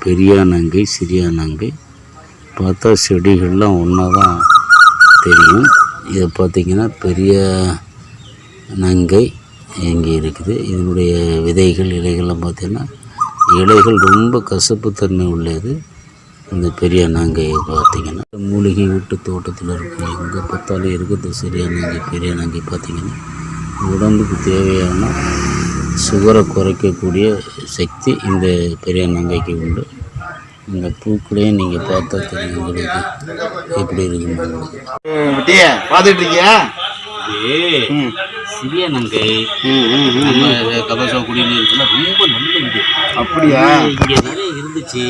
பெரியானங்கை சிறியானங்கை. பார்த்தா செடிகள்லாம் ஒன்றா தான் தெரியும். இதை பார்த்திங்கன்னா பெரிய நங்கை இங்கே இருக்குது. இதனுடைய விதைகள் இலைகள்லாம் பார்த்திங்கன்னா இலைகள் ரொம்ப கசப்புத்தன்மை உள்ளது. இந்த பெரிய நங்கையை பார்த்திங்கன்னா மூலிகை வீட்டு தோட்டத்தில் இருக்கும். எங்கே பார்த்தாலும் இருக்குது சிறியானங்கை பெரியானங்கை. பார்த்திங்கன்னா உடம்புக்கு தேவையான சுகரை குறைக்கக்கூடிய சக்தி இந்த பெரியானங்கைக்கு உண்டு. இந்த பூக்களையும் நீங்கள் பார்த்தா தெரியும் உங்களுக்கு எப்படி இருக்குன்னு. பார்த்துட்டு இருக்கியா? சிறியானங்கை நம்ம கபச குடிநீருக்குள்ள ரொம்ப நல்ல இது. அப்படியா? இங்கே நிறைய இருந்துச்சு,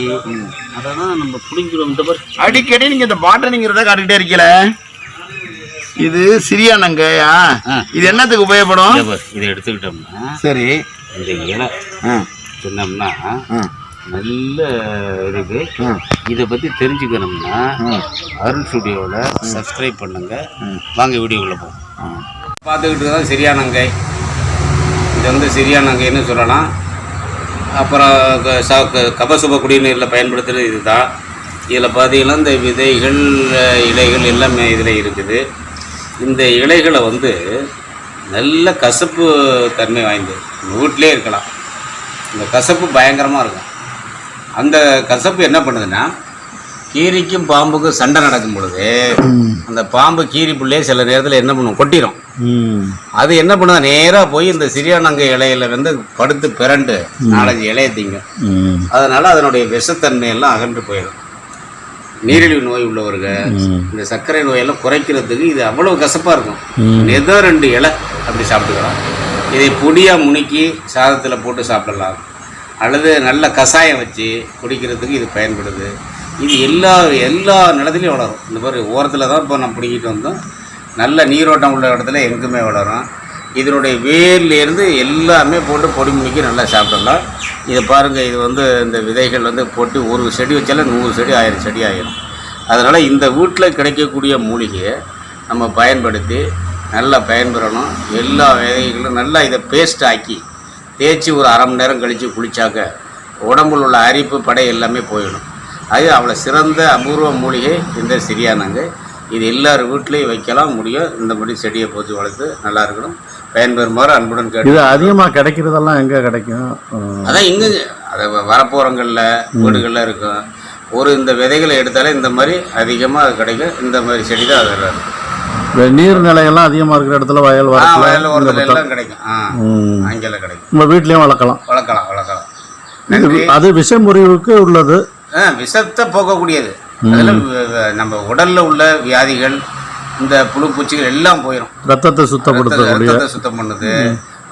அதை தான் நம்ம பிடிக்கிறோம். இந்த மாதிரி அடிக்கடி நீங்கள் இந்த பாட்டனிங்கிறத காட்டிகிட்டே இருக்கல. இது சிறியானங்கையா? இது என்னத்துக்கு உபயோகப்படும்? இதை எடுத்துக்கிட்டோம்னா சரி, இந்த இலை சொன்னோம்னா நல்ல இருக்கு. இதை பற்றி தெரிஞ்சுக்கணும்னா அருண் ஸ்டுடியோவில் சப்ஸ்கிரைப் பண்ணுங்க. வாங்க வீடியோக்குள்ளே போவோம். பார்த்துக்கிட்டு தான் சிறியானங்கை. இது வந்து சிறியானங்கைன்னு சொல்லலாம். அப்புறம் கபசுப குடிநீரில் பயன்படுத்துகிறது இது தான். இதில் பார்த்தீங்கன்னா இந்த விதைகள் இலைகள் எல்லாமே இதில் இருக்குது. இந்த இலைகளை வந்து நல்ல கசப்பு தன்மை வாய்ந்தது. வீட்டிலே இருக்கலாம். இந்த கசப்பு பயங்கரமாக இருக்கும். அந்த கசப்பு என்ன பண்ணுதுன்னா, கீரிக்கும் பாம்புக்கும் சண்டை நடக்கும் பொழுது அந்த பாம்பு கீரி புள்ளையே சில நேரத்தில் என்ன பண்ணும், கொட்டிடும். அது என்ன பண்ணுது, நேராக போய் இந்த சிறியானங்கை இலையில வந்து படுத்து பிறண்டு 4-5 இலையை திங்கும். அதனால் அதனுடைய விஷத்தன்மையெல்லாம் அகன்று போயிடும். நீரிழிவு நோய் உள்ளவர்கள் இந்த சர்க்கரை நோயெல்லாம் குறைக்கிறதுக்கு இது அவ்வளோ கசப்பாக இருக்கும். ஏதோ 2 இலை அப்படி சாப்பிட்டுக்கலாம். இதை பொடியாக முணுக்கி சாதத்தில் போட்டு சாப்பிடலாம், அல்லது நல்ல கஷாயம் வச்சு குடிக்கிறதுக்கு இது பயன்படுது. இது எல்லா நிலத்துலையும் வளரும். இந்த மாதிரி ஓரத்தில் தான் இப்போ நம்ம பிடிக்கிட்டு வந்தோம். நல்ல நீரோட்டம் உள்ள இடத்துல எங்குமே வளரும். இதனுடைய வேர்லேருந்து எல்லாமே போட்டு பொடி முணுக்கி நல்லா சாப்பிடலாம். இதை பாருங்கள், இது வந்து இந்த விதைகள் வந்து போட்டு ஒரு செடி வச்சாலும் 100 செடி 1000 செடி ஆகிடும். அதனால் இந்த வீட்டில் கிடைக்கக்கூடிய மூலிகையை நம்ம பயன்படுத்தி நல்லா பயன்பெறணும். எல்லா விதைகளும் நல்லா இதை பேஸ்ட் ஆக்கி தேய்ச்சி ஒரு 1/2 மணி நேரம் கழித்து குளித்தாக்க உடம்புல உள்ள அரிப்பு படை எல்லாமே போயிடும். அது அவ்வளோ சிறந்த அபூர்வ மூலிகை இந்த சிறியானங்கை. இது எல்லார் வீட்லேயும் வைக்கலாம் முடியும். இந்த மாதிரி செடியை போச்சு வளர்த்து நல்லா இருக்கணும். பயன்பெறுமாறு அன்புடன் கேட்டு. இது அதிகமாக கிடைக்கிறதெல்லாம் எங்கே கிடைக்கும்? அதான் இங்கே அதை வரப்போகிறங்களில் வீடுகளில் இருக்கும். இந்த விதைகளை எடுத்தாலே இந்த மாதிரி அதிகமாக அது கிடைக்கும். இந்த மாதிரி செடி தான் அதில் இருக்கும். நீர்நிலையெல்லாம் அதிகமாக இருக்கிற இடத்துல வயல் ஓரத்தில் எல்லாம் கிடைக்கும். அங்கெல்லாம் கிடைக்கும். நம்ம வீட்லேயும் வளர்க்கலாம். அது விஷ முறிவுக்கு உள்ளது. விஷத்தை போக்கக்கூடியது. அதில் நம்ம உடலில் உள்ள வியாதிகள், இந்த புழு பூச்சிகள் எல்லாம் போயிடும். ரத்தத்தை சுத்தம் பண்ணுது.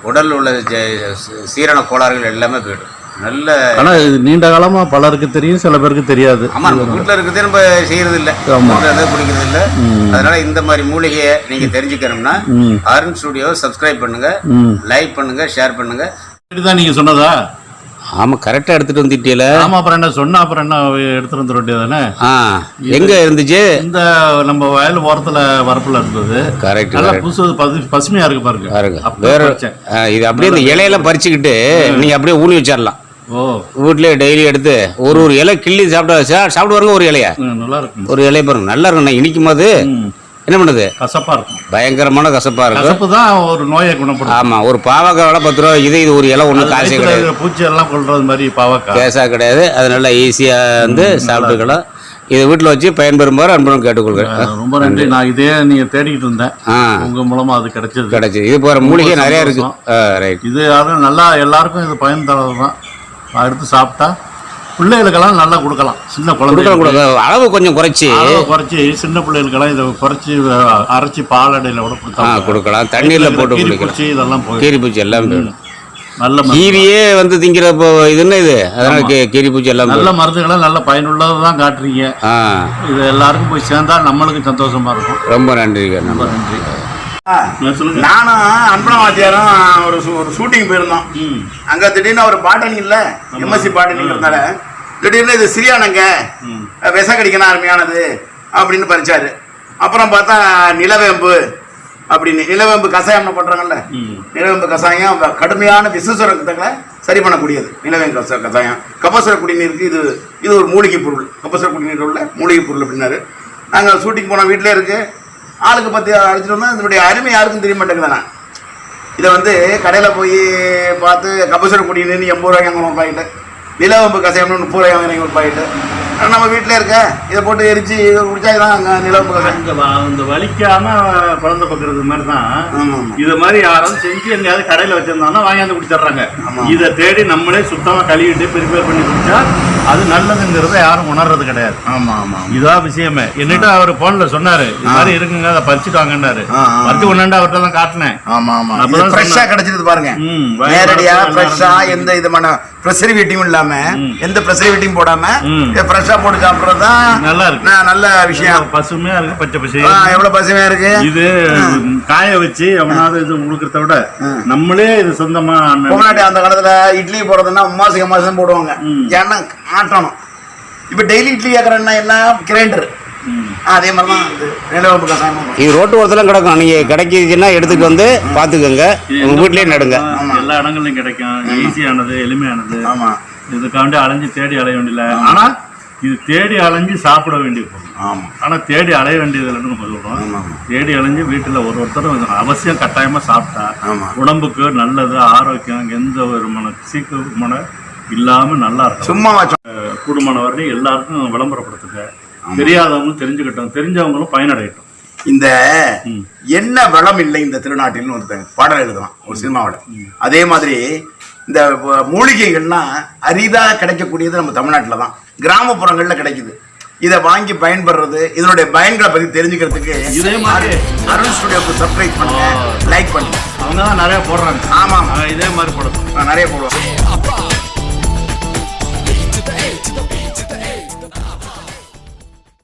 உடலில் உள்ள சீரண கோளாறுகள் எல்லாமே போயிடும். நல்ல ஆனால் இது நீண்ட காலமாக பலருக்கு தெரியும், சில பேருக்கு தெரியாது. ஆமாம், நம்ம வீட்டில் இருக்கிறதே நம்ம செய்கிறது இல்லை, குடிக்கிறது இல்லை. அதனால இந்த மாதிரி மூலிகையை நீங்கள் தெரிஞ்சுக்கணும்னா அருண் ஸ்டுடியோ சப்ஸ்கிரைப் பண்ணுங்க, லைக் பண்ணுங்க, ஷேர் பண்ணுங்க. இதுதான் நீங்கள் சொன்னதா? ஆமாம், கரெக்டாக எடுத்துகிட்டு வந்துட்டீல. ஆமாம், அப்புறம் என்ன சொன்னால் அப்புறம் என்ன எடுத்துகிட்டு வந்துட வேண்டியதானே? எங்கே இருந்துச்சு? இந்த நம்ம வயல் ஓரத்தில் வரப்பில் இருந்தது. கரெக்ட். நல்லா பசுமையாக இருக்கு பாருங்க. வேற இது அப்படியே இந்த இலையெல்லாம் பறிச்சுக்கிட்டு நீங்கள் அப்படியே ஊனி வச்சிடலாம். வீட்லேயே டெய்லி எடுத்து ஒரு இலை கிள்ளி சாப்பிட்டு வருங்க. ஒரு இலையா நல்லா இருக்கும். ஒரு இலையை பாருங்க, நல்லா இருக்கும். இனிக்கும் போது என்ன பண்ணுது, கசப்பா இருக்கும். பயங்கரமான கசப்பா இருக்கும். கசப்பு தான் ஒரு நோயை குணப்படுத்தும். ஆமா, ஒரு பாவக்காய் விலை 10 ரூபா. இது ஒரு இலை ஒண்ணு காசு கிடையாது. பூச்சி எல்லாம் கொள்றது மாதிரி பாவக்காய் கேசா கிடையாது. அது நல்லா ஈஸியா வந்து சாப்பிட்டுக்கலாம். இதை வீட்டில் வச்சு பயன்பெறுமாறு அன்புடன் கேட்டுக்கொள்கிறேன். ரொம்ப நன்றி. நான் இதே நீங்க தேடிக்கிட்டு இருந்தேன், உங்க மூலமா அது கிடைச்சது. இது போற மூலிகை நிறைய இருக்கு. ரைட். இது நல்லா எல்லாருக்கும் இது பயன் தரதுதான். எடுத்து சாப்பிட்டா பிள்ளைகளுக்கெல்லாம் நல்லா கொடுக்கலாம். சின்ன குழந்தைகளுக்கு அளவு கொஞ்சம் குறைச்சி சின்ன பிள்ளைகளுக்கெல்லாம் இதை குறைச்சி அரைச்சி பாலடையில் கூட கொடுக்கலாம். தண்ணீரில் போட்டு குடிக்கலாம். இதெல்லாம் கீரிப்பூச்சி எல்லாம் நல்ல கீரியே வந்து திங்கிற இதுன்னு இது. அதனால கீரிப்பூச்சி எல்லாம் நல்ல மருந்துகளை நல்ல பயனுள்ளதான் காட்டுறீங்க. இது எல்லாருக்கும் போய் சேர்ந்தா நம்மளுக்கு சந்தோஷமா இருக்கும். ரொம்ப நன்றி. ரொம்ப நன்றி. நானும் அன்பன வாத்தியாரும் ஒரு ஷூட்டிங் போயிருந்தோம். அங்கே திடீர்னு ஒரு பாட்டனி இல்லை, எம்எஸ்சி பாட்டனிங்கிறதுனால திடீர்னு இது சிறியானங்க விஷ கடிக்கணும் அருமையானது அப்படின்னு பறிச்சாரு. அப்புறம் பார்த்தா நிலவேம்பு அப்படின்னு, நிலவேம்பு கஷாயம் பண்ணுறாங்கல்ல, நிலவேம்பு கஷாயம் கடுமையான விசுசுரங்களை சரி பண்ணக்கூடியது நிலவேங்க கஷாயம். கபசுர குடிநீருக்கு இது ஒரு மூலிகை பொருள். கபசுர குடிநீர் உள்ள மூலிகை பொருள் அப்படின்னாரு. நாங்கள் ஷூட்டிங் போனோம், வீட்டிலே இருக்கு, ஆளுக்கு 10 அடிச்சிட்டு வந்தோம். இதனுடைய அருமை யாருக்கும் தெரிய மாட்டேங்குதுண்ணா. இதை வந்து கடையில் போய் பார்த்து கபசுர குடிநீர் 80 ரூபாய்க்கு வாங்குறோம் ஒரு பாக்கெட்டு, நிலவேம்பு கஷாயம்னு 30 ரூபாய் வாங்குறீங்க ஒரு பாக்கெட்டு. நம்ம வீட்டிலே இருக்க இதை போட்டு எரிச்சு குடிச்சா இதான் அங்கே நிலவேம்பு கஷாயம். இந்த வலிக்காம குழந்தை பக்கிறது மாதிரி தான் இது மாதிரி யாராவது செஞ்சு எங்கேயாவது கடையில் வச்சிருந்தாங்கன்னா வாங்கியாந்து குடிச்சிடுறாங்க. இதை தேடி நம்மளே சுத்தமாக கழுவிட்டு ப்ரிப்பேர் பண்ணி குடிச்சா அது நல்லதுங்கிறத யாரும் உணர்றது கிடையாது. இதான் விஷயமே. என்னிட்ட அவர் போன்ல சொன்னாரு, இது மாதிரி இருக்குங்க, அதை பறிச்சுட்டு வாங்கன்னாரு. பறிச்சு கொண்டாண்டு அவர்கிட்ட தான் காட்டினேன். ஃப்ரெஷ்ஷா கிடைச்சிருது பாருங்க, நேரடியா ஃப்ரெஷ்ஷா, எந்த விதமான ப்ரெசர்வேட்டிவ் இல்லாம, எந்த ப்ரெசர்வேட்டிவ் போடாம ஃப்ரெஷ்ஷா போட்டு சாப்பிடுறதுதான் நல்லா இருக்கு. நல்ல விஷயம். பசுமையா இருக்கு, பச்சை பசையா. எவ்வளவு பசுமையா இருக்கு. இது காய வச்சு எவனாவது இது கொடுக்கறத விட நம்மளே இது சொந்தமா. முன்னாடி அந்த காலத்துல இட்லி போடுறதுன்னா மாசம் மாசம் போடுவாங்க, ஏன்னா ஆட்டணும். இப்ப டெய்லி இட்லி கேட்கறேன்னா என்ன, கிரைண்டர். அதே மாதிரிதான் நிலவேம்பு கஷாயம். இது ரோட்டு ஓரத்துல கிடக்கும், நீங்க கிடைக்குதுன்னா எடுத்துட்டு வந்து பாத்துக்கோங்க, உங்க வீட்லயே நடுங்க. எல்லா இடங்கள்லயும் கிடைக்கும். ஈஸியானது, எளிமையானது. ஆமா, இதுக்காண்டி அலைஞ்சு தேடி அலைய வேண்டியல. ஆனா இது தேடி அலைஞ்சு சாப்பிட வேண்டிய பொருள். ஆமா, ஆனா தேடி அலைய வேண்டியது இல்லைன்னு சொல்றோம். தேடி அலைஞ்சு வீட்டுல ஒருத்தரும் அவசியம் கட்டாயமா சாப்பிட்டா உடம்புக்கு நல்லது, ஆரோக்கியம், எந்த ஒரு சீக்கிரமான இல்லாம நல்லா இருக்கும். சும்மா குடும்பம் வரையும் எல்லாருக்கும் விளம்பரப்படுத்துங்க, தெரியாதவங்களும் தெரிஞ்சுக்கிட்டோம், தெரிஞ்சவங்களும் பயனடையட்டும். இந்த என்ன வளம் இல்லை இந்த திருநாட்டில்னு ஒருத்தன் பாடல் எழுதலாம் ஒரு சினிமாவோட. அதே மாதிரி இந்த மூலிகைகள்லாம் அரிதா கிடைக்கக்கூடியது நம்ம தமிழ்நாட்டில் தான், கிராமப்புறங்கள்ல கிடைக்குது. இதை வாங்கி பயன்படுறது, இதனுடைய பயன்களை பத்தி தெரிஞ்சுக்கிறதுக்கு இதே மாதிரி அருள் ஸ்டுடியோக்கு சப்ஸ்கிரைப் பண்ணுங்க, லைக் பண்ணுங்க. அவங்க தான் நிறைய போடுறாங்க. ஆமா, இதே மாதிரி போடுறோம், நிறைய போடுவோம்.